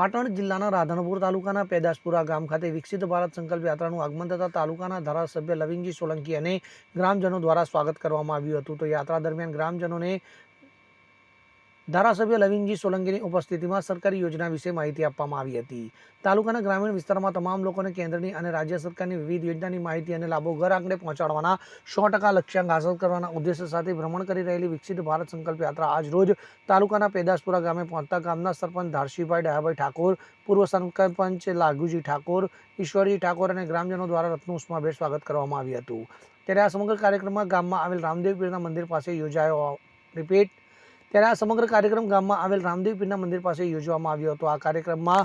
પાટણ જિલ્લાના રાધનપુર તાલુકાના પેદાશપુરા ગામ ખાતે વિકસિત ભારત સંકલ્પ યાત્રાનું આગમન થતા તાલુકાના ધારાસભ્ય લવિંગજી સોલંકી અને ગ્રામજનો દ્વારા સ્વાગત કરવામાં આવ્યું હતું। તો યાત્રા દરમિયાન ગ્રામજનોને ધારાસભ્ય લવિંગજી સોલંકીની ઉપસ્થિતિમાં સરકારી યોજના વિશે માહિતી આપવામાં આવી હતી। તાલુકાના ગ્રામીણ વિસ્તારમાં તમામ લોકોને કેન્દ્રની અને રાજ્ય સરકારની વિવિધ યોજનાની માહિતી અને લાભો ઘર આંગણે પહોંચાડવાના 100% લક્ષ્યાંક હાંસલ કરવાના ઉદ્દેશ્ય સાથે ભ્રમણ કરી રહેલી વિકસિત ભારત સંકલ્પ યાત્રા આજ રોજ તાલુકાના પેદાશપુરા ગામે પહોંચતા ગામના સરપંચ ધારશીભાઈ ડાયાભાઈ ઠાકોર, પૂર્વ સરપંચ લાગુજી ઠાકોર, ઈશ્વરજી ઠાકોર અને ગ્રામજનો દ્વારા રત્ન ઉષ્માભેર સ્વાગત કરવામાં આવ્યું હતું। ત્યારે આ સમગ્ર કાર્યક્રમમાં ગામમાં આવેલ રામદેવ પીરના મંદિર પાસે યોજાયો ત્યારે આ સમગ્ર કાર્યક્રમ ગામમાં આવેલ રામદેવ પીરના મંદિર પાસે યોજવામાં આવ્યો હતો। આ કાર્યક્રમમાં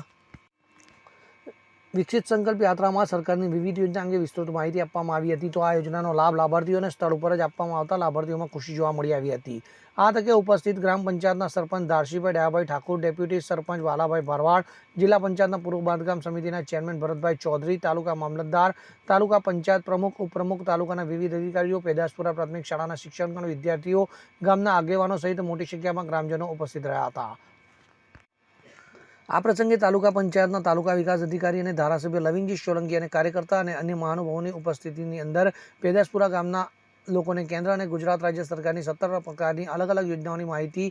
વિકસિત સંકલ્પ યાત્રામાં સરકારની વિવિધ યોજના અંગે વિસ્તૃત માહિતી આપવામાં આવી હતી। તો આ યોજનાનો લાભ લાભાર્થીઓને સ્થળ ઉપર જ આપવામાં આવતા લાભાર્થીઓમાં ખુશી જોવા મળી આવી હતી। આ તકે ઉપસ્થિત ગ્રામ પંચાયતના સરપંચ ધારશીભાઈ ડાયાભાઈ ઠાકોર, ડેપ્યુટી સરપંચ વાલાભાઈ ભરવાડ, જિલ્લા પંચાયતના પૂર્વ બાંધકામ સમિતિના ચેરમેન ભરતભાઈ ચૌધરી, તાલુકા મામલતદાર, તાલુકા પંચાયત પ્રમુખ, ઉપપ્રમુખ, તાલુકાના વિવિધ અધિકારીઓ, પેદાશપુરા પ્રાથમિક શાળાના શિક્ષકો, વિદ્યાર્થીઓ, ગામના આગેવાનો સહિત મોટી સંખ્યામાં ગ્રામજનો ઉપસ્થિત રહ્યા હતા। આ પ્રસંગે તાલુકા પંચાયતના તાલુકા વિકાસ અધિકારી અને ધારાસભ્ય લવિંગજી સોલંકી અને કાર્યકર્તા અને અન્ય મહાનુભાવોની ઉપસ્થિતિની અંદર પેદાશપુરા ગામના લોકોને કેન્દ્ર અને ગુજરાત રાજ્ય સરકારની 17 પ્રકારની અલગ અલગ યોજનાઓની માહિતી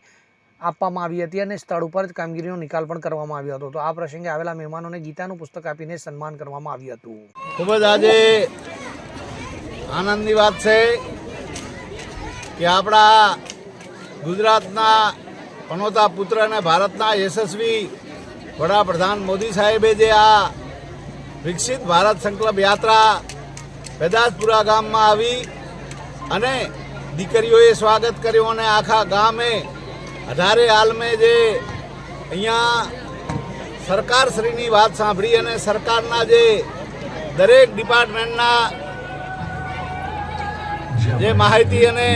આપવામાં આવી હતી અને સ્થળ ઉપર જ કામગીરીનો નિકાલ પણ કરવામાં આવ્યો હતો। તો આ પ્રસંગે આવેલા મહેમાનોને ગીતાનું પુસ્તક આપીને સન્માન કરવામાં આવ્યું હતું। ખૂબ જ આજે આનંદની વાત છે કે આપણા ગુજરાતના પનોતા પુત્ર અને ભારતના યશસ્વી વડાપ્રધાન મોદી સાહેબે જે આ વિકસિત ભારત સંકલ્પ યાત્રા પેદાશપુરા ગામમાં આવી અને દીકરીઓએ સ્વાગત કર્યું અને આખા ગામે અઢારે આલમે જે અહીંયા સરકારશ્રીની વાત સાંભળી અને સરકારના જે દરેક ડિપાર્ટમેન્ટના જે માહિતી અને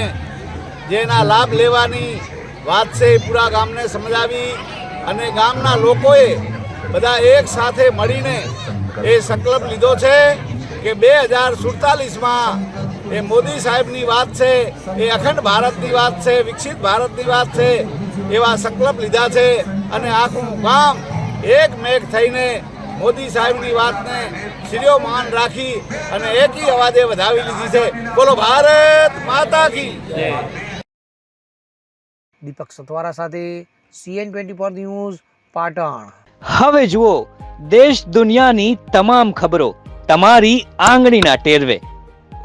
જેના લાભ લેવાની વાત છે એ પૂરા ગામને સમજાવી અને ગામના લોકોએ બધા એક સાથે મળીને એ સંકલ્પ લીધો છે કે 2047માં એ મોદી સાહેબની વાત છે, એ અખંડ ભારતની વાત છે, વિકસિત ભારતની વાત છે, એવા સંકલ્પ લીધા છે અને આખું ગામ એક મેઘ થઈને મોદી સાહેબની વાતને શિરોમાન રાખી અને એકી અવાજે વધાવી લીધી છે। બોલો ભારત માતા કી જય। દીપક સતવારા સાથે CN24 ન્યૂઝ પાટણ। હવે જુઓ દેશ દુનિયાની તમામ ખબરો તમારી આંગળીના ટેરવે।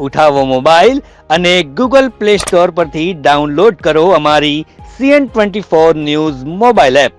ઉઠાવો મોબાઈલ અને Google Play Store પરથી ડાઉનલોડ કરો અમારી CN24 ન્યૂઝ મોબાઈલ એપ।